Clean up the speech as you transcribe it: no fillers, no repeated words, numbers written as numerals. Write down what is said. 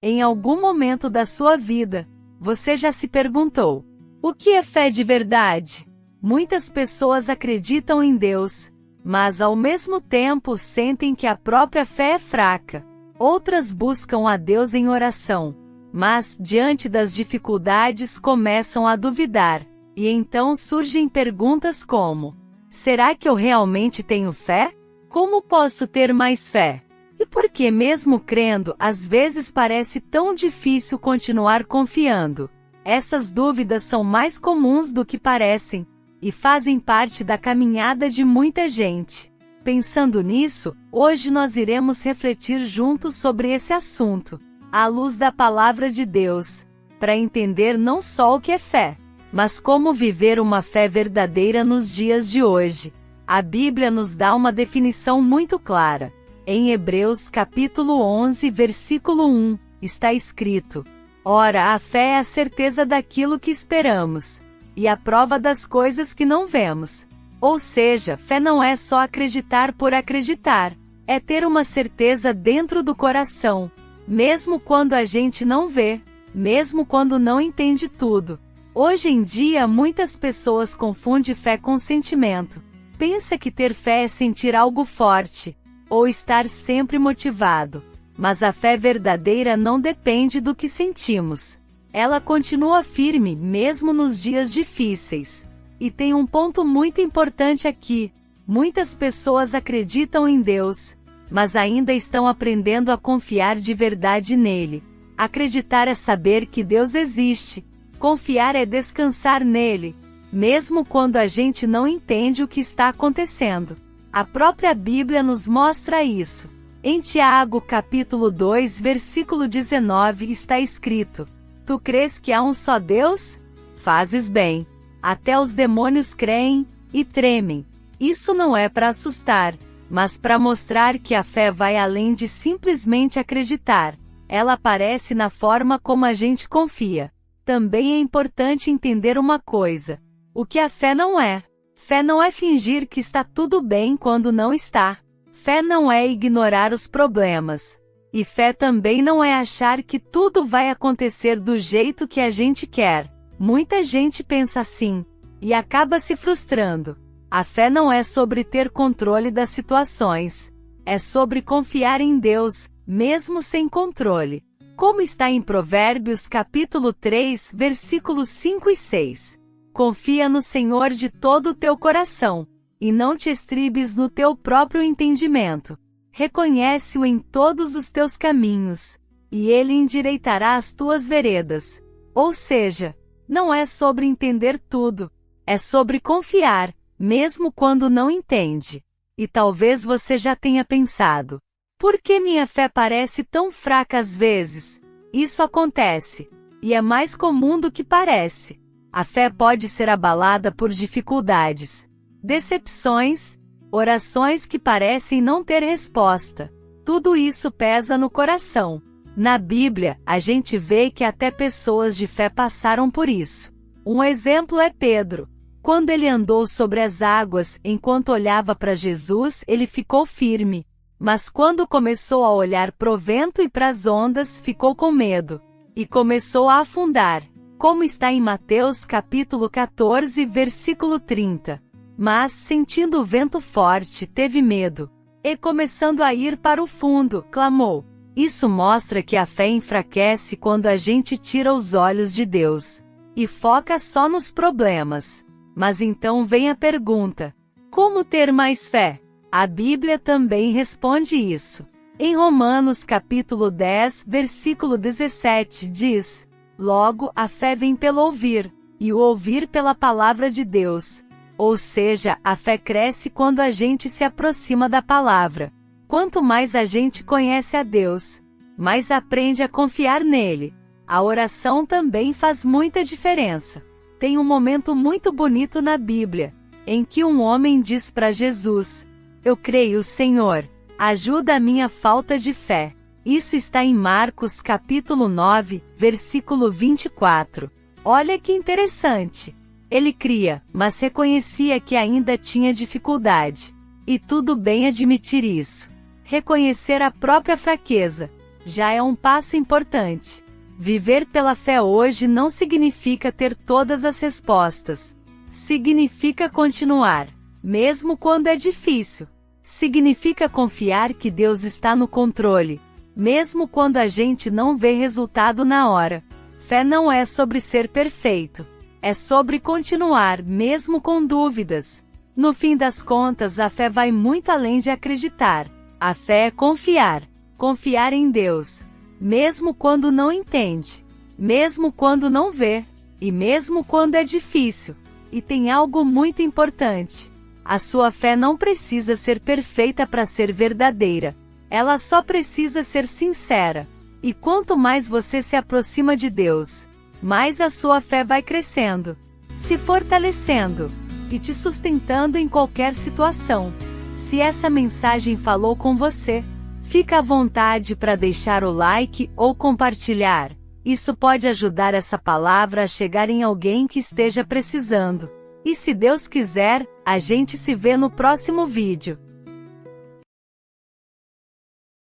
Em algum momento da sua vida, você já se perguntou: o que é fé de verdade? Muitas pessoas acreditam em Deus, mas ao mesmo tempo sentem que a própria fé é fraca. Outras buscam a Deus em oração, mas, diante das dificuldades, começam a duvidar. E então surgem perguntas como: será que eu realmente tenho fé? Como posso ter mais fé? E por que, mesmo crendo, às vezes parece tão difícil continuar confiando? Essas dúvidas são mais comuns do que parecem, e fazem parte da caminhada de muita gente. Pensando nisso, hoje nós iremos refletir juntos sobre esse assunto, à luz da Palavra de Deus, para entender não só o que é fé, mas como viver uma fé verdadeira nos dias de hoje. A Bíblia nos dá uma definição muito clara. Em Hebreus capítulo 11, versículo 1, está escrito: ora, a fé é a certeza daquilo que esperamos, e a prova das coisas que não vemos. Ou seja, fé não é só acreditar por acreditar, é ter uma certeza dentro do coração, mesmo quando a gente não vê, mesmo quando não entende tudo. Hoje em dia muitas pessoas confundem fé com sentimento. Pensa que ter fé é sentir algo forte, ou estar sempre motivado. Mas a fé verdadeira não depende do que sentimos. Ela continua firme mesmo nos dias difíceis. E tem um ponto muito importante aqui. Muitas pessoas acreditam em Deus, mas ainda estão aprendendo a confiar de verdade nele. Acreditar é saber que Deus existe. Confiar é descansar nele, mesmo quando a gente não entende o que está acontecendo. A própria Bíblia nos mostra isso. Em Tiago capítulo 2, versículo 19 está escrito: tu crês que há um só Deus? Fazes bem. Até os demônios creem e tremem. Isso não é para assustar, mas para mostrar que a fé vai além de simplesmente acreditar. Ela aparece na forma como a gente confia. Também é importante entender uma coisa: o que a fé não é. Fé não é fingir que está tudo bem quando não está. Fé não é ignorar os problemas. E fé também não é achar que tudo vai acontecer do jeito que a gente quer. Muita gente pensa assim, e acaba se frustrando. A fé não é sobre ter controle das situações. É sobre confiar em Deus, mesmo sem controle. Como está em Provérbios capítulo 3, versículos 5 e 6. Confia no Senhor de todo o teu coração, e não te estribes no teu próprio entendimento. Reconhece-o em todos os teus caminhos, e ele endireitará as tuas veredas. Ou seja, não é sobre entender tudo, é sobre confiar, mesmo quando não entende. E talvez você já tenha pensado: por que minha fé parece tão fraca às vezes? Isso acontece, e é mais comum do que parece. A fé pode ser abalada por dificuldades, decepções, orações que parecem não ter resposta. Tudo isso pesa no coração. Na Bíblia, a gente vê que até pessoas de fé passaram por isso. Um exemplo é Pedro. Quando ele andou sobre as águas enquanto olhava para Jesus, ele ficou firme. Mas quando começou a olhar pro vento e para as ondas, ficou com medo. E começou a afundar. Como está em Mateus capítulo 14, versículo 30. Mas, sentindo o vento forte, teve medo. E começando a ir para o fundo, clamou. Isso mostra que a fé enfraquece quando a gente tira os olhos de Deus e foca só nos problemas. Mas então vem a pergunta: como ter mais fé? A Bíblia também responde isso. Em Romanos capítulo 10, versículo 17 diz: logo, a fé vem pelo ouvir, e o ouvir pela palavra de Deus. Ou seja, a fé cresce quando a gente se aproxima da palavra. Quanto mais a gente conhece a Deus, mais aprende a confiar nele. A oração também faz muita diferença. Tem um momento muito bonito na Bíblia, em que um homem diz para Jesus: eu creio, Senhor, ajuda a minha falta de fé. Isso está em Marcos capítulo 9, versículo 24. Olha que interessante. Ele cria, mas reconhecia que ainda tinha dificuldade. E tudo bem admitir isso. Reconhecer a própria fraqueza. já é um passo importante. Viver pela fé hoje não significa ter todas as respostas. Significa continuar, mesmo quando é difícil. Significa confiar que Deus está no controle, mesmo quando a gente não vê resultado na hora. Fé não é sobre ser perfeito. É sobre continuar, mesmo com dúvidas. No fim das contas, a fé vai muito além de acreditar. A fé é confiar. Confiar em Deus. Mesmo quando não entende. Mesmo quando não vê. E mesmo quando é difícil. E tem algo muito importante. A sua fé não precisa ser perfeita para ser verdadeira. Ela só precisa ser sincera. E quanto mais você se aproxima de Deus, mais a sua fé vai crescendo, se fortalecendo e te sustentando em qualquer situação. Se essa mensagem falou com você, fica à vontade para deixar o like ou compartilhar. Isso pode ajudar essa palavra a chegar em alguém que esteja precisando. E se Deus quiser, a gente se vê no próximo vídeo.